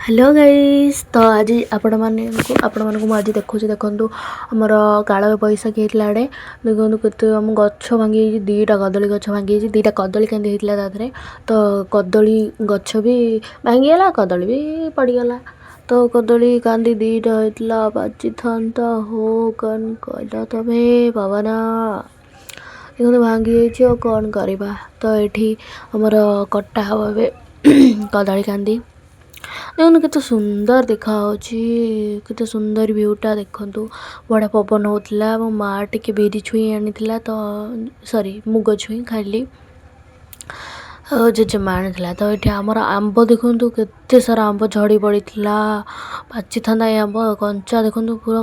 Hello guys. तो आज आपण मानक आज देखु आमर काल बैशाखी होता आड़े देखो के आम गछ भांगी दीटा कदली गछ भांगी दीटा कदली केंदी होता तादे तो कदली गछ भी भांगीगला कदली भी पड़गला। तो कदली कांदी दीटा होता बाजी था हो कौन कहला तमें पवन देखो भांगी कौन करवा। तो ये आमर कटा हम कदली कांदी देखो केते सुंदर देखा केते सुंदर व्यूटा देखु बड़ा पवन होता। मो माँ टिके बिरी छुई आनी तो सॉरी मुग छुई खाली जेजेमा आनी तो ये आमर आंब देखु केते सारा आंब झड़ी पड़ी पाची था आंब कंचा देखु पूरा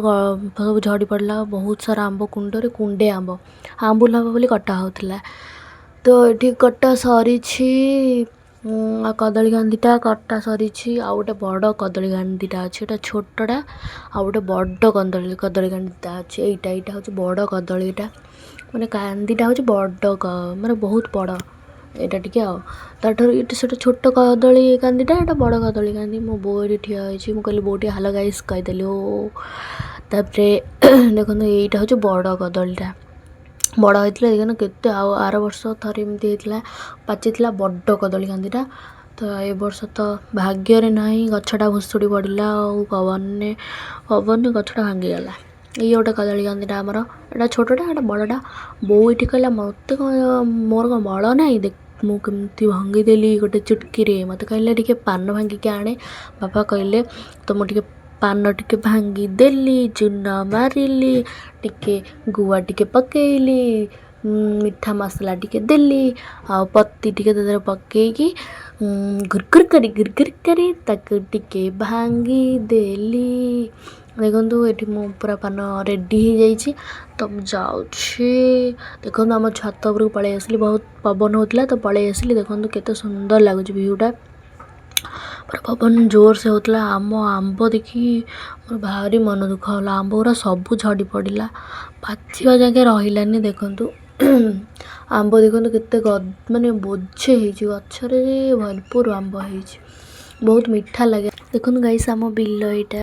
सब झड़ी पड़ा बहुत सारा आंब कुंडे कुंडे आंब आंबुल हम बोली कटा होता। तो ये कटा सरी कदली कांदीटा कटा सरी आउ गोटे बड़ कदली कांदीटा अच्छे छोटा आउ गोटे बड़ कदली कांदीटा अच्छे यहाँ हूँ बड़ कदलीटा माने कांदीटा हूँ बड़ माने बहुत बड़ यहाँ टे से छोट कदली कांदीटा यहाँ बड़ कदली कांदी मो बो ये ठिया हो कहली बो टे हाल गाइस कहीदेली ओ तापर देखो यहाँ हूँ बड़ कदलीटा बड़ होता देखना केते आर वर्ष थर एमती होता पाची बड़ कदली कांदीटा। तो ये वर्ष तो भाग्य ना गछटा भुसुड़ी पड़ा पवन गछटा भांगीगला। ये गोटे कदली कांदीटा आमर एटा छोटा एटा बड़टा बो ये कहला मत मोर कौन बल ना देख मुझे भांगीदेली गोटे चुटकी मत कहले टे पान भांगिक आने बापा कहले तो मुझे पान टिके भांगी देली चूना मारिली टिके गुआ टिके पकेली मीठा मसला टिके देली आ पत्ती टिके पकईकी गुरगुर करी ताकू टिके भांगी देली। देखो ये मो पूरा पान रेडी हो जाइए तो जाऊँगी देखो आम छात उपरକୁ पलि आसली बहुत पवन होता तो पलि आसली देखो केते सुंदर लगुच व्यूटा पूरा पवन जोर से होता आम आंब देखी मोर भारी मन दुख होला आंब पूरा सब झड़ी पड़ा पाचिबा जगह रहिलानी देखु आंब देखो केते माने बोझे गचरे भरपूर आंब बहुत मीठा लगे। देखो गाइस आम बिल यहाँ